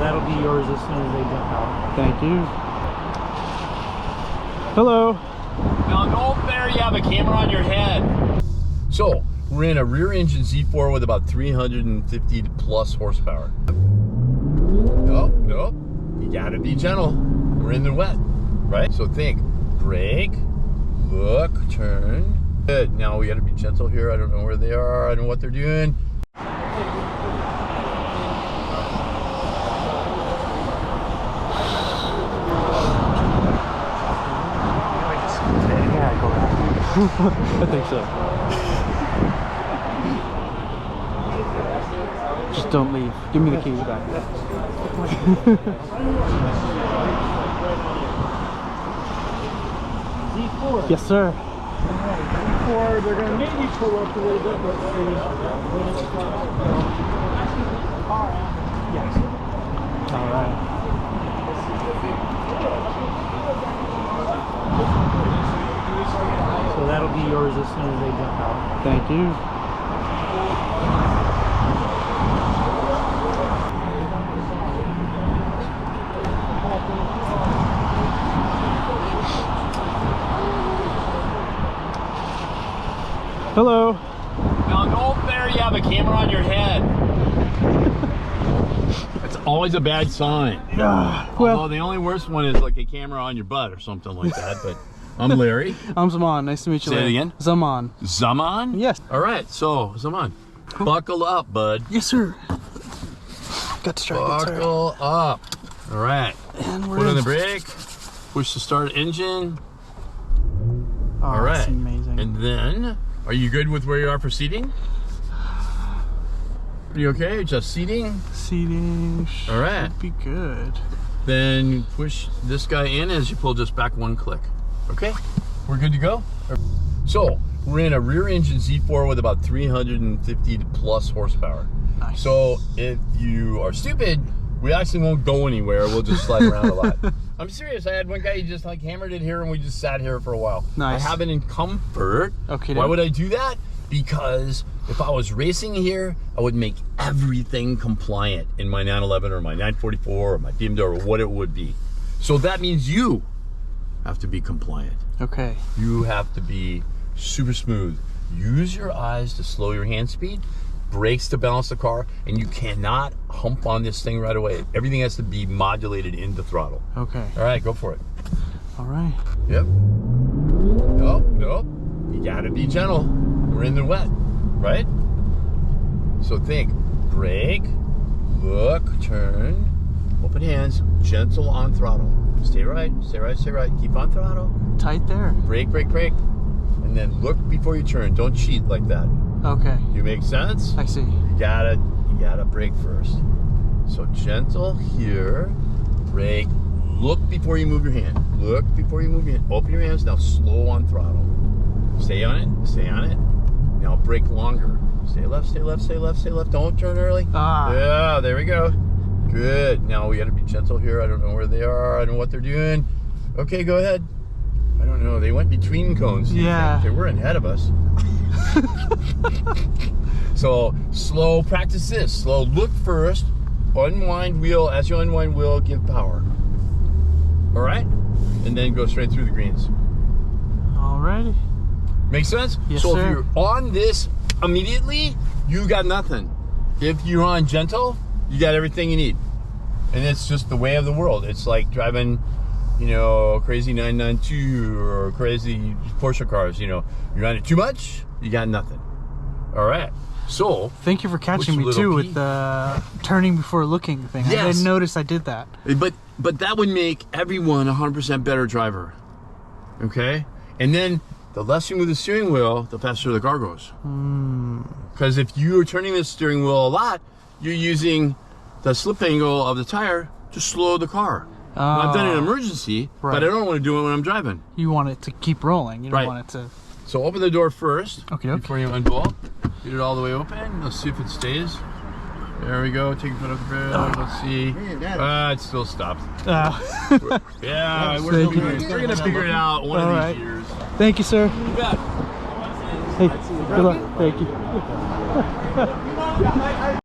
that'll be yours as soon as they jump out. Thank you. Hello. Now go up there, you have a camera on your head. So, we're in a rear engine Z4 with about 350 plus horsepower. Nope, nope. You gotta be gentle. We're in the wet, right? So think, brake, look, turn. Good, now we gotta be gentle here. I don't know where they are, I don't know what they're doing. I think so. Just don't leave. Give me the keys back. Z4. Yes, sir. Z4, they're going to maybe pull up a little bit, but yes. All right. So that'll be yours as soon as they jump out. Thank you. Hello. Now go up there, you have a camera on your head. It's always a bad sign. Well, although the only worst one is like a camera on your butt or something like that, but I'm Larry. I'm Zaman. Nice to meet you. Say it Larry. again. Zaman. Zaman? Yes. All right, so Zaman, buckle up, bud. Yes, sir. Got distracted. Buckle up. All right. And we're Put on the brake. Push the start engine. Oh, All right. That's amazing. And then, are you good with where you are for seating? Are you okay? Just seating? Seating should All right. be good. Then push this guy in as you pull just back one click. Okay, we're good to go. So we're in a rear engine Z4 with about 350 plus horsepower. Nice. So if you are stupid, we actually won't go anywhere. We'll just slide around a lot. I'm serious. I had one guy, he just like hammered it here and we just sat here for a while. Nice. I have it in comfort. Okay. Why would I do that? Because if I was racing here, I would make everything compliant in my 911 or my 944 or my BMW or what it would be. So that means you have to be compliant. Okay. You have to be super smooth. Use your eyes to slow your hand speed, brakes to balance the car, and you cannot hump on this thing right away. Everything has to be modulated into throttle. Okay. All right, go for it. All right. Yep. Nope, nope. You gotta be gentle. We're in the wet, right? So think, brake, look, turn, open hands, gentle on throttle. Stay right, stay right, stay right. Keep on throttle. Tight there. Brake, brake, brake. And then look before you turn. Don't cheat like that. Okay. You make sense? I see. You gotta brake first. So gentle here, brake, look before you move your hand. Look before you move your hand. Open your hands, now slow on throttle. Stay on it, stay on it. Now brake longer. Stay left, stay left, stay left, stay left. Don't turn early. Ah. Yeah, there we go. Good. Now we gotta be gentle here. I don't know where they are. I don't know what they're doing. Okay, go ahead. I don't know. They went between cones. Yeah. They were ahead of us. So slow, practice this. Slow, look first. Unwind wheel. As you unwind wheel, give power. All right? And then go straight through the greens. Alrighty. Make sense? Yes, so sir. if you're on this immediately, you got nothing. If you're on gentle, you got everything you need. And it's just the way of the world. It's like driving, you know, crazy 992 or crazy Porsche cars, you know. You're on it too much, you got nothing. All right. So, Thank you for catching me Push a too little with the turning before looking thing. I Yes. didn't notice I did that. but that would make everyone a 100% better driver. Okay? And then the less you move the steering wheel, the faster the car goes. Because if you are turning the steering wheel a lot, you're using the slip angle of the tire to slow the car. Now, I've done an emergency, Right. but I don't want to do it when I'm driving. You want it to keep rolling. You don't Right. want it to. So open the door first Okay. before you unbolt. Get it all the way open. Let's see if it stays. There we go. Take a foot off the brake. Let's see. It still stopped. Yeah, we're gonna figure it out one All of right. these years. Thank you, sir. You bet. Hey, good luck. Thank you.